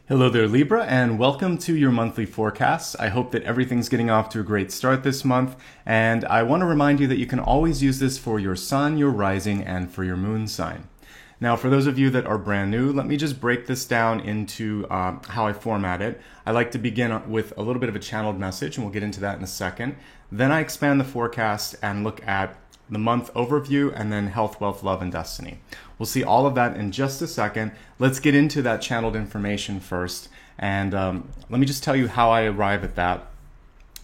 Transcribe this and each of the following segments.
Hello there, Libra, and welcome to your monthly forecast. I hope that everything's getting off to a great start this month, and I want to remind you that you can always use this for your sun, your rising, and for your moon sign. Now, for those of you that are brand new, let me just break this down into how I format it. I like to begin with a little bit of a channeled message, and we'll get into that in a second. Then I expand the forecast and look at the month overview, and then health, wealth, love, and destiny. We'll see all of that in just a second. Let's get into that channeled information first. And let me just tell you how I arrive at that.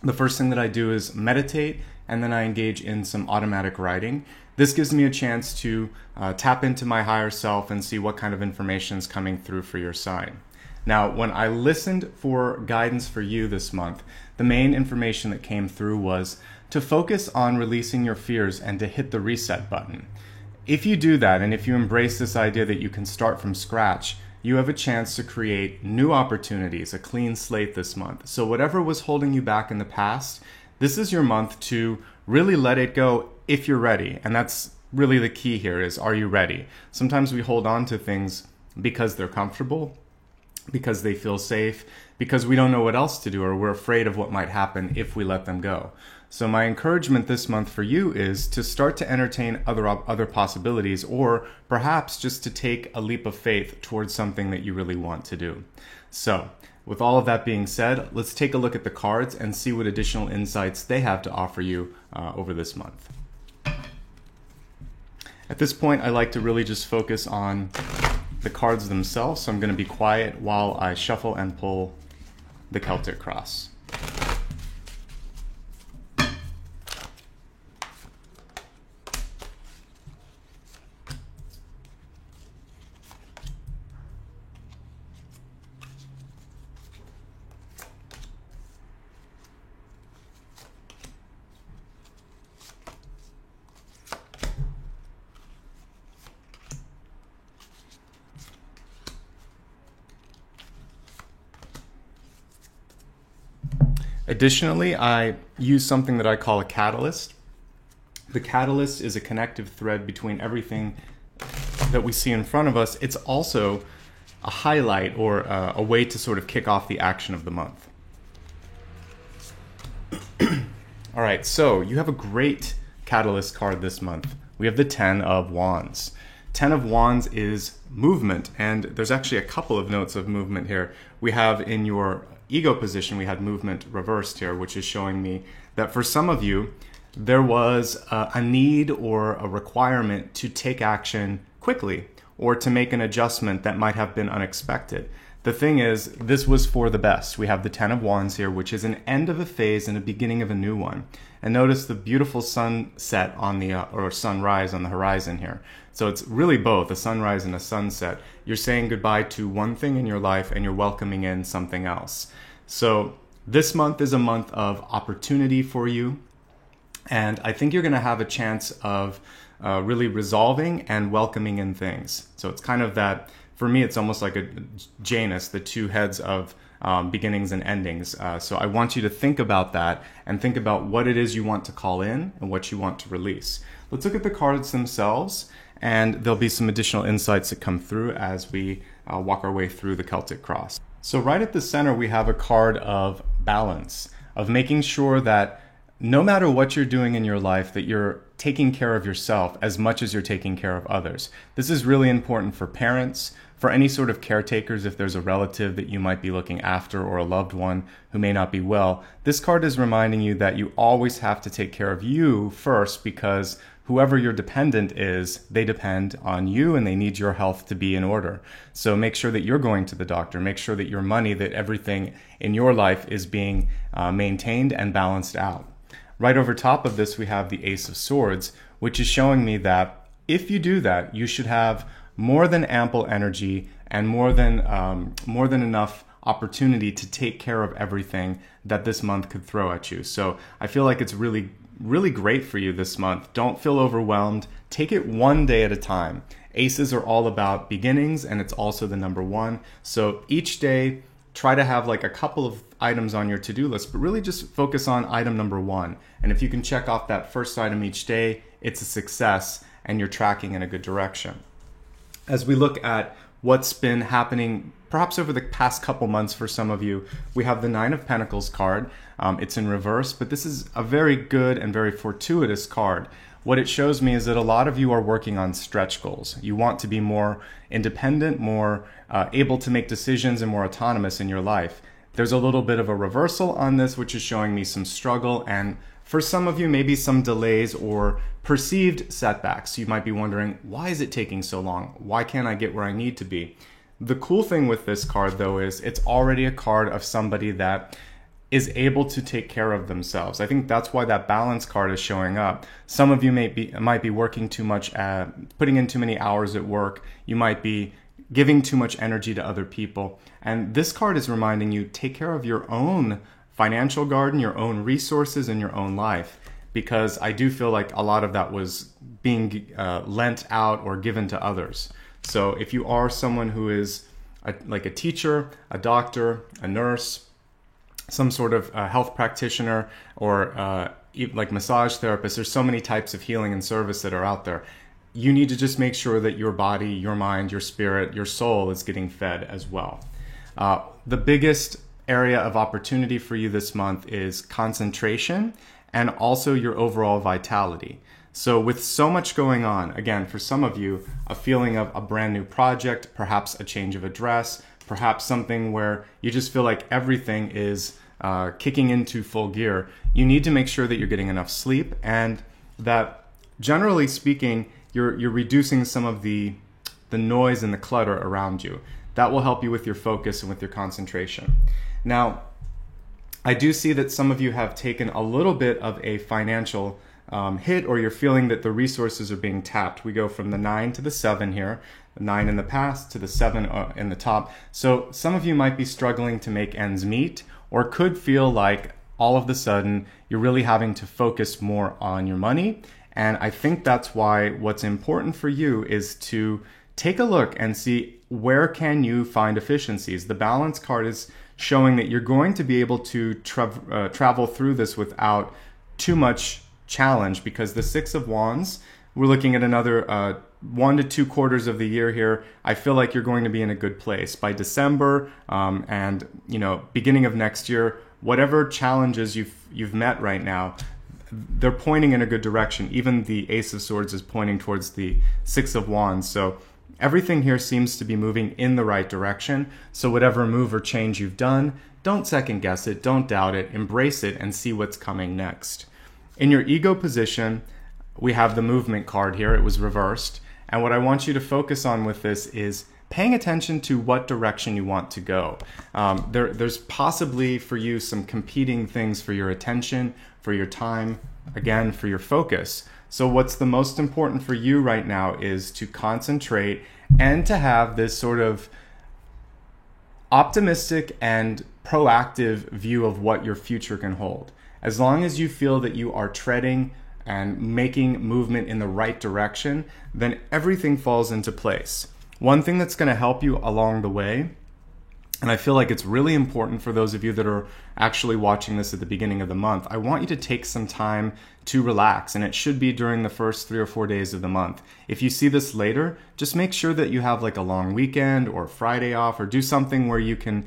The first thing that I do is meditate, and then I engage in some automatic writing. This gives me a chance to tap into my higher self and see what kind of information is coming through for your sign. Now, when I listened for guidance for you this month, the main information that came through was to focus on releasing your fears and to hit the reset button. If you do that, and if you embrace this idea that you can start from scratch, you have a chance to create new opportunities, a clean slate this month. So whatever was holding you back in the past, this is your month to really let it go if you're ready. And that's really the key here is, are you ready? Sometimes we hold on to things because they're comfortable, because they feel safe, because we don't know what else to do, or we're afraid of what might happen if we let them go. So my encouragement this month for you is to start to entertain other possibilities, or perhaps just to take a leap of faith towards something that you really want to do. So with all of that being said, let's take a look at the cards and see what additional insights they have to offer you over this month. At this point, I like to really just focus on the cards themselves, so I'm going to be quiet while I shuffle and pull the Celtic Cross. Additionally, I use something that I call a catalyst. The catalyst is a connective thread between everything that we see in front of us. It's also a highlight or a way to sort of kick off the action of the month. All right, so you have a great catalyst card this month. We have the Ten of Wands. Ten of Wands is movement, and there's actually a couple of notes of movement here. We have in your ego position, we had movement reversed here, which is showing me that for some of you, there was a need or a requirement to take action quickly or to make an adjustment that might have been unexpected. The thing is, this was for the best. We have the Ten of Wands here, which is an end of a phase and a beginning of a new one. And notice the beautiful sunset on the, or sunrise on the horizon here. So it's really both a sunrise and a sunset. You're saying goodbye to one thing in your life and you're welcoming in something else. So this month is a month of opportunity for you. And I think you're going to have a chance of really resolving and welcoming in things. So it's kind of that, for me, it's almost like a Janus, the two heads of beginnings and endings. So I want you to think about that and think about what it is you want to call in and what you want to release. Let's look at the cards themselves, and there'll be some additional insights that come through as we walk our way through the Celtic Cross. So right at the center, we have a card of balance, of making sure that no matter what you're doing in your life, that you're taking care of yourself as much as you're taking care of others. This is really important for parents, for any sort of caretakers. If there's a relative that you might be looking after or a loved one who may not be well, this card is reminding you that you always have to take care of you first, because whoever your dependent is, they depend on you and they need your health to be in order. So make sure that you're going to the doctor. Make sure that your money, that everything in your life is being maintained and balanced out. Right over top of this, we have the Ace of Swords, which is showing me that if you do that, you should have more than ample energy and more than enough opportunity to take care of everything that this month could throw at you. So I feel like it's really great for you this month. Don't feel overwhelmed. Take it one day at a time. Aces are all about beginnings, and it's also the number one. So each day, try to have like a couple of items on your to-do list, but really just focus on item number one. And if you can check off that first item each day, it's a success and you're tracking in a good direction. As we look at what's been happening perhaps over the past couple months for some of you, we have the Nine of Pentacles card. It's in reverse, but this is a very good and very fortuitous card. What it shows me is that a lot of you are working on stretch goals. You want to be more independent, more able to make decisions, and more autonomous in your life. There's a little bit of a reversal on this, which is showing me some struggle, and for some of you, maybe some delays or perceived setbacks. You might be wondering, why is it taking so long? Why can't I get where I need to be? The cool thing with this card, though, is it's already a card of somebody that is able to take care of themselves. I think that's why that balance card is showing up. Some of you might be working too much, putting in too many hours at work. You might be giving too much energy to other people. And this card is reminding you, take care of your own financial garden, your own resources, and your own life. Because I do feel like a lot of that was being lent out or given to others. So if you are someone who is like a teacher, a doctor, a nurse, some sort of health practitioner, or like massage therapist, there's so many types of healing and service that are out there. You need to just make sure that your body, your mind, your spirit, your soul is getting fed as well. The biggest area of opportunity for you this month is concentration and also your overall vitality. So with so much going on, again, for some of you, a feeling of a brand new project, perhaps a change of address, perhaps something where you just feel like everything is kicking into full gear, you need to make sure that you're getting enough sleep and that, generally speaking, you're reducing some of the noise and the clutter around you. That will help you with your focus and with your concentration. Now, I do see that some of you have taken a little bit of a financial hit, or you're feeling that the resources are being tapped. We go from the 9 to the 7 here, the 9 in the past to the 7 in the top. So some of you might be struggling to make ends meet, or could feel like all of a sudden you're really having to focus more on your money. And I think that's why what's important for you is to take a look and see, where can you find efficiencies? The balance card is showing that you're going to be able to travel through this without too much challenge, because the Six of Wands, we're looking at another 1 to 2 quarters of the year here. I feel like you're going to be in a good place by December, and beginning of next year. Whatever challenges you've met right now, they're pointing in a good direction. Even the Ace of Swords is pointing towards the Six of Wands. So everything here seems to be moving in the right direction. So whatever move or change you've done, don't second guess it, don't doubt it, embrace it and see what's coming next. In your ego position, we have the movement card here. It was reversed. And what I want you to focus on with this is paying attention to what direction you want to go. There's possibly for you some competing things for your attention, for your time, again, for your focus. So what's the most important for you right now is to concentrate and to have this sort of optimistic and proactive view of what your future can hold. As long as you feel that you are treading and making movement in the right direction, then everything falls into place. One thing that's going to help you along the way, and I feel like it's really important for those of you that are actually watching this at the beginning of the month, I want you to take some time to relax, and it should be during the first 3 or 4 days of the month. If you see this later, just make sure that you have like a long weekend or Friday off, or do something where you can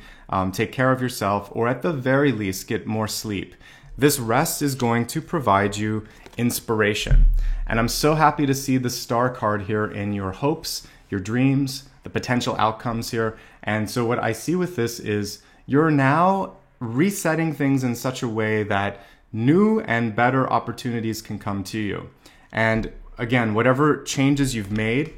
take care of yourself, or at the very least get more sleep. This rest is going to provide you inspiration. And I'm so happy to see the Star card here in your hopes, your dreams, the potential outcomes here. And so what I see with this is you're now resetting things in such a way that new and better opportunities can come to you. And again, whatever changes you've made,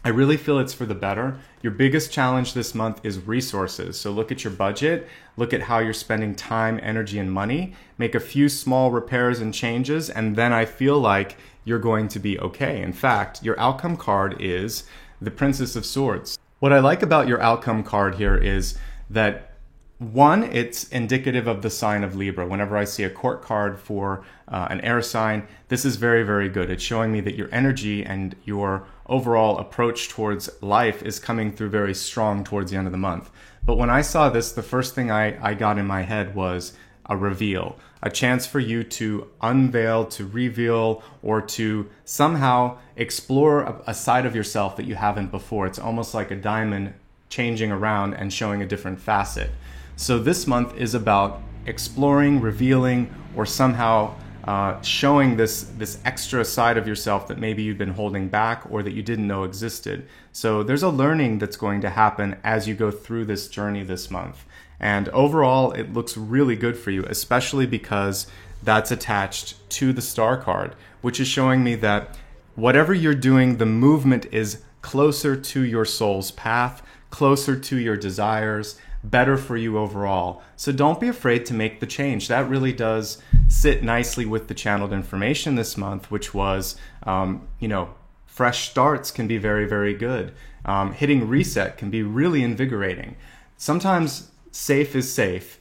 I really feel it's for the better. Your biggest challenge this month is resources. So look at your budget, look at how you're spending time, energy, and money, make a few small repairs and changes, and then I feel like you're going to be okay. In fact, your outcome card is the Princess of Swords. What I like about your outcome card here is that, one, it's indicative of the sign of Libra. Whenever I see a court card for an air sign, this is very, very good. It's showing me that your energy and your overall approach towards life is coming through very strong towards the end of the month. But when I saw this, the first thing I got in my head was a reveal, a chance for you to unveil, to reveal, or to somehow explore a side of yourself that you haven't before. It's almost like a diamond changing around and showing a different facet. So this month is about exploring, revealing, or somehow showing this extra side of yourself that maybe you've been holding back or that you didn't know existed. So there's a learning that's going to happen as you go through this journey this month. And overall, it looks really good for you, especially because that's attached to the star card, which is showing me that whatever you're doing, the movement is closer to your soul's path, closer to your desires, better for you overall. So don't be afraid to make the change. That really does sit nicely with the channeled information this month, which was, fresh starts can be very, very good. Hitting reset can be really invigorating. Sometimes safe is safe,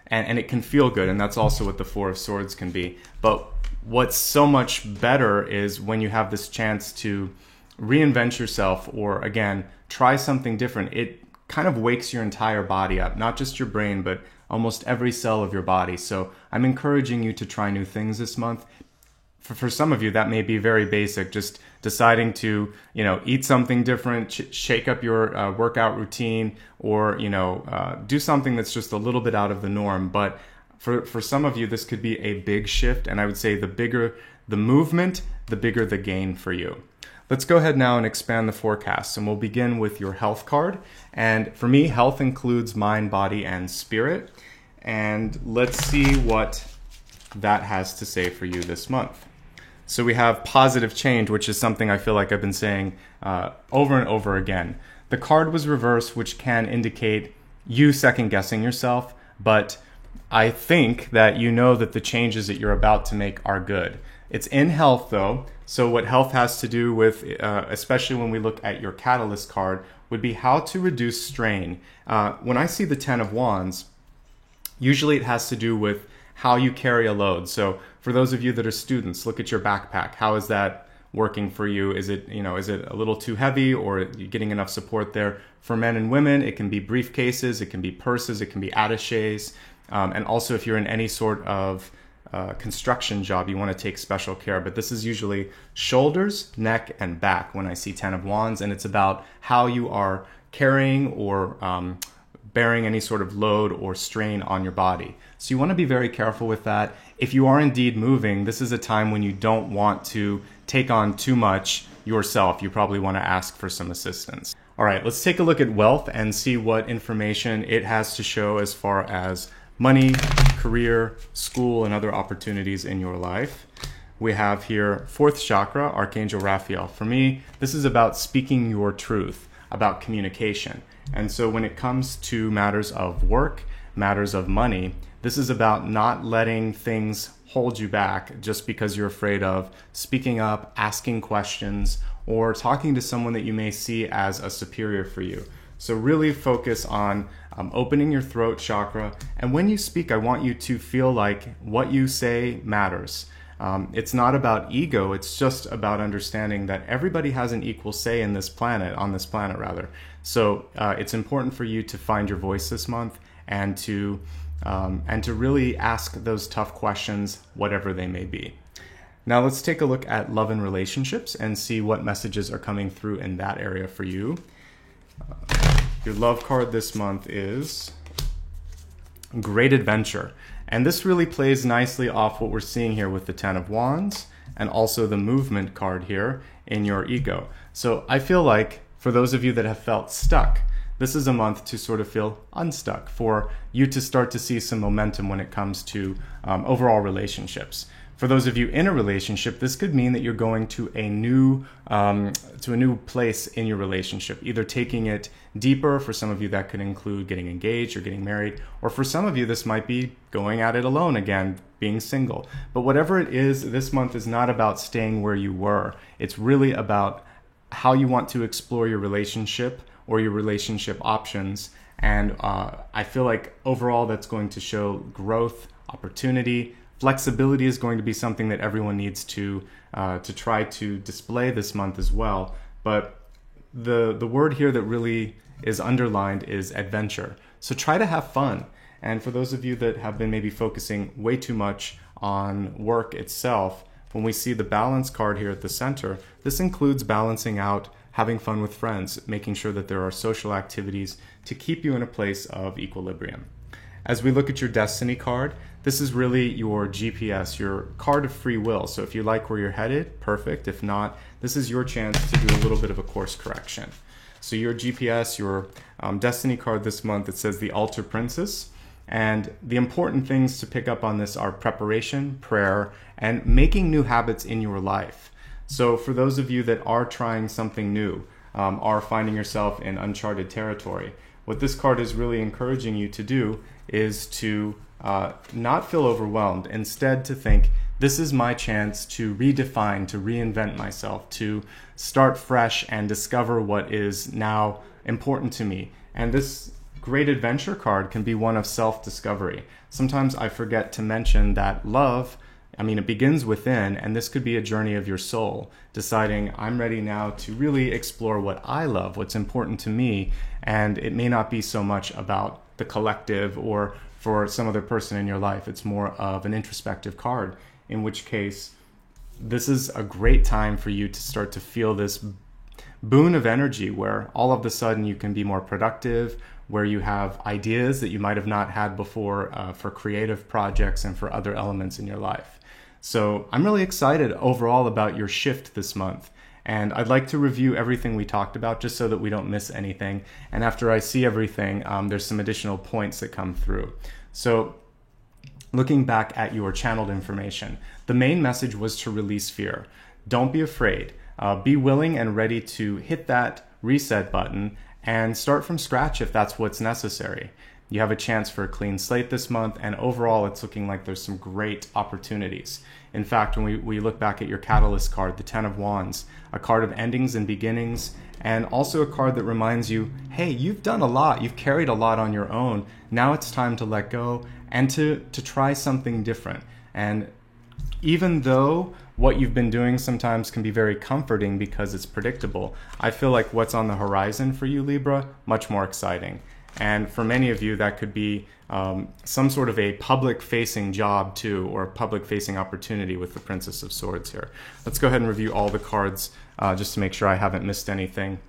and it can feel good, and that's also what the Four of Swords can be. But what's so much better is when you have this chance to reinvent yourself, or again, try something different. It kind of wakes your entire body up, not just your brain, but almost every cell of your body. So I'm encouraging you to try new things this month. For some of you, that may be very basic, just deciding to, eat something different, shake up your workout routine, or, do something that's just a little bit out of the norm. But for some of you, this could be a big shift. And I would say the bigger the movement, the bigger the gain for you. Let's go ahead now and expand the forecast, and we'll begin with your health card. And for me, health includes mind, body, and spirit. And let's see what that has to say for you this month. So we have positive change, which is something I feel like I've been saying over and over again. The card was reversed, which can indicate you second-guessing yourself, but I think that you know that the changes that you're about to make are good. It's in health, though. So what health has to do with, especially when we look at your catalyst card, would be how to reduce strain. When I see the Ten of Wands, usually it has to do with how you carry a load. So for those of you that are students, look at your backpack. How is that working for you? Is it a little too heavy, or are you getting enough support there? For men and women, it can be briefcases, it can be purses, it can be attachés. And also if you're in any sort of construction job, you want to take special care. But this is usually shoulders, neck, and back when I see Ten of Wands, and it's about how you are carrying or bearing any sort of load or strain on your body. So you want to be very careful with that. If you are indeed moving, this is a time when you don't want to take on too much yourself. You probably want to ask for some assistance. All right, let's take a look at wealth and see what information it has to show as far as money, career, school, and other opportunities in your life. We have here fourth chakra, Archangel Raphael. For me, this is about speaking your truth, about communication. And so when it comes to matters of work, matters of money, this is about not letting things hold you back just because you're afraid of speaking up, asking questions, or talking to someone that you may see as a superior for you. So really focus on opening your throat chakra. And when you speak, I want you to feel like what you say matters. It's not about ego. It's just about understanding that everybody has an equal say on this planet. So it's important for you to find your voice this month and to really ask those tough questions, whatever they may be. Now let's take a look at love and relationships and see what messages are coming through in that area for you. Your love card this month is Great Adventure. And this really plays nicely off what we're seeing here with the Ten of Wands and also the movement card here in your ego. So I feel like for those of you that have felt stuck, this is a month to sort of feel unstuck, for you to start to see some momentum when it comes to overall relationships. For those of you in a relationship, this could mean that you're going to a new place in your relationship, either taking it deeper. For some of you, that could include getting engaged or getting married, or for some of you, this might be going at it alone again, being single. But whatever it is, this month is not about staying where you were. It's really about how you want to explore your relationship or your relationship options. And I feel like overall that's going to show growth, opportunity. Flexibility is going to be something that everyone needs to try to display this month as well. But the word here that really is underlined is adventure. So try to have fun. And for those of you that have been maybe focusing way too much on work itself, when we see the balance card here at the center, this includes balancing out having fun with friends, making sure that there are social activities to keep you in a place of equilibrium. As we look at your destiny card, this is really your GPS, your card of free will. So if you like where you're headed, perfect. If not, this is your chance to do a little bit of a course correction. So your GPS, your destiny card this month, it says the Altar Princess. And the important things to pick up on this are preparation, prayer, and making new habits in your life. So for those of you that are trying something new, are finding yourself in uncharted territory, what this card is really encouraging you to do is to not feel overwhelmed. Instead, to think, this is my chance to redefine, to reinvent myself, to start fresh and discover what is now important to me. And this Great Adventure card can be one of self-discovery. Sometimes I forget to mention that love, it begins within, and this could be a journey of your soul, deciding I'm ready now to really explore what I love, what's important to me, and it may not be so much about the collective or for some other person in your life. It's more of an introspective card, in which case this is a great time for you to start to feel this boon of energy where all of a sudden you can be more productive, where you have ideas that you might have not had before for creative projects and for other elements in your life. So I'm really excited overall about your shift this month. And I'd like to review everything we talked about just so that we don't miss anything. And after I see everything, there's some additional points that come through. So looking back at your channeled information, the main message was to release fear. Don't be afraid. Be willing and ready to hit that reset button and start from scratch if that's what's necessary. You have a chance for a clean slate this month, and overall it's looking like there's some great opportunities. In fact, when we look back at your Catalyst card, the Ten of Wands, a card of endings and beginnings, and also a card that reminds you, hey, you've done a lot, you've carried a lot on your own, now it's time to let go and to try something different. And even though what you've been doing sometimes can be very comforting because it's predictable, I feel like what's on the horizon for you, Libra, much more exciting. And for many of you, that could be some sort of a public-facing job too, or a public-facing opportunity with the Princess of Swords here. Let's go ahead and review all the cards just to make sure I haven't missed anything.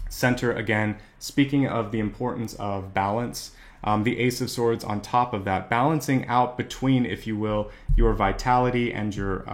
Center, again, speaking of the importance of balance, the Ace of Swords on top of that, balancing out between, if you will, your vitality and your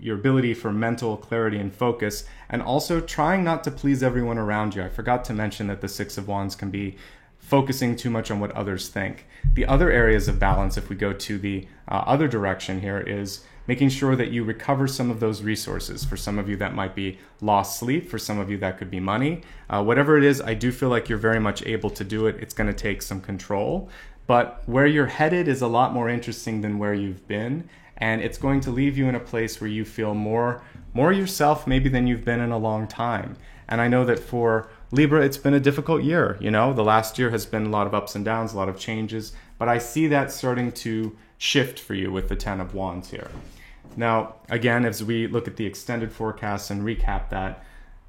ability for mental clarity and focus, and also trying not to please everyone around you. I forgot to mention that the Six of Wands can be focusing too much on what others think. The other areas of balance, if we go to the other direction here, is making sure that you recover some of those resources. For some of you, that might be lost sleep. For some of you, that could be money. Whatever it is, I do feel like you're very much able to do it. It's going to take some control. But where you're headed is a lot more interesting than where you've been. And it's going to leave you in a place where you feel more yourself maybe than you've been in a long time. And I know that for Libra, it's been a difficult year. The last year has been a lot of ups and downs, a lot of changes. But I see that starting to shift for you with the Ten of Wands here. Now, again, as we look at the extended forecast and recap that,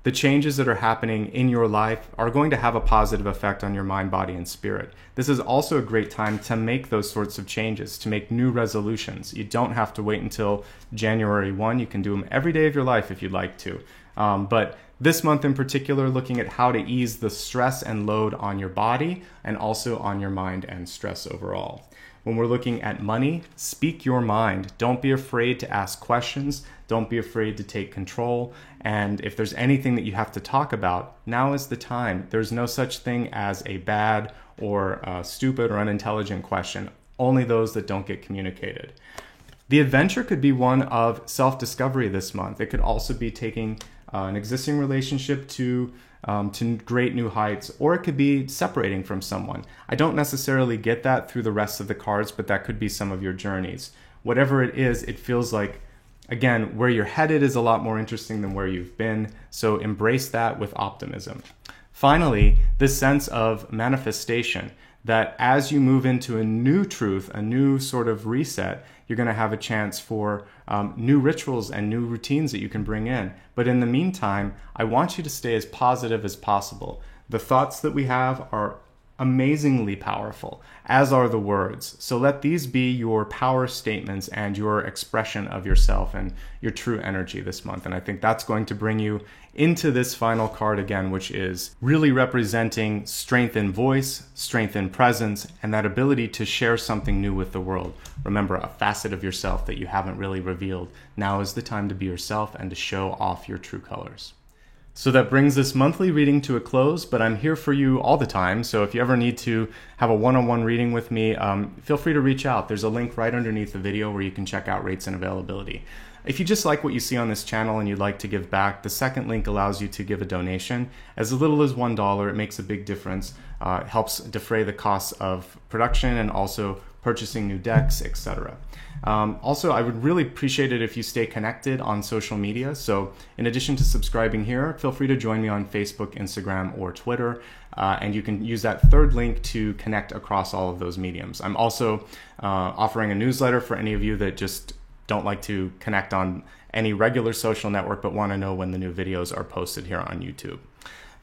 the changes that are happening in your life are going to have a positive effect on your mind, body, and spirit. This is also a great time to make those sorts of changes, to make new resolutions. You don't have to wait until January 1. You can do them every day of your life if you'd like to. But this month in particular, looking at how to ease the stress and load on your body and also on your mind and stress overall. When we're looking at money, speak your mind. Don't be afraid to ask questions. Don't be afraid to take control. And if there's anything that you have to talk about, now is the time. There's no such thing as a bad or stupid or unintelligent question. Only those that don't get communicated. The adventure could be one of self-discovery this month. It could also be taking an existing relationship to great new heights, or it could be separating from someone. I don't necessarily get that through the rest of the cards, but that could be some of your journeys. Whatever it is, it feels like, again, where you're headed is a lot more interesting than where you've been, so embrace that with optimism. Finally, this sense of manifestation, that as you move into a new truth, a new sort of reset, you're going to have a chance for new rituals and new routines that you can bring in. But in the meantime, I want you to stay as positive as possible. The thoughts that we have are amazingly powerful, as are the words. So let these be your power statements and your expression of yourself and your true energy this month. And I think that's going to bring you into this final card again, which is really representing strength in voice, strength in presence, and that ability to share something new with the world. Remember, a facet of yourself that you haven't really revealed. Now is the time to be yourself and to show off your true colors. So that brings this monthly reading to a close, but I'm here for you all the time. So if you ever need to have a one-on-one reading with me, feel free to reach out. There's a link right underneath the video where you can check out rates and availability. If you just like what you see on this channel and you'd like to give back, the second link allows you to give a donation. As little as $1, it makes a big difference. It helps defray the costs of production and also purchasing new decks, etc. Also, I would really appreciate it if you stay connected on social media. So in addition to subscribing here, feel free to join me on Facebook, Instagram, or Twitter. And you can use that third link to connect across all of those mediums. I'm also offering a newsletter for any of you that just don't like to connect on any regular social network but want to know when the new videos are posted here on YouTube.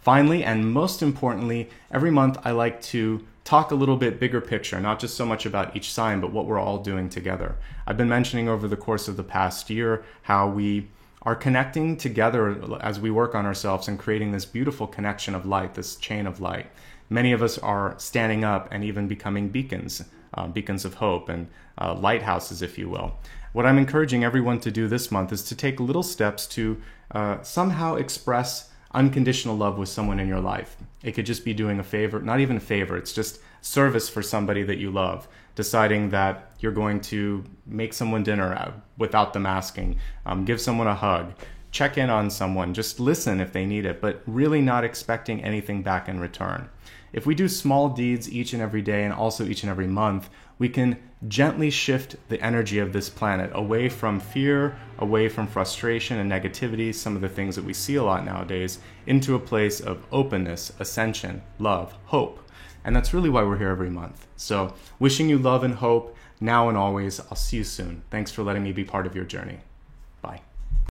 Finally, and most importantly, every month I like to talk a little bit bigger picture, not just so much about each sign, but what we're all doing together. I've been mentioning over the course of the past year how we are connecting together as we work on ourselves and creating this beautiful connection of light, this chain of light. Many of us are standing up and even becoming beacons, beacons of hope and lighthouses, if you will. What I'm encouraging everyone to do this month is to take little steps to somehow express unconditional love with someone in your life. It could just be doing a favor, not even a favor, it's just service for somebody that you love. Deciding that you're going to make someone dinner without them asking, give someone a hug, check in on someone, just listen if they need it, but really not expecting anything back in return. If we do small deeds each and every day and also each and every month, we can gently shift the energy of this planet away from fear, away from frustration and negativity, some of the things that we see a lot nowadays, into a place of openness, ascension, love, hope. And that's really why we're here every month. So wishing you love and hope now and always. I'll see you soon. Thanks for letting me be part of your journey. Bye.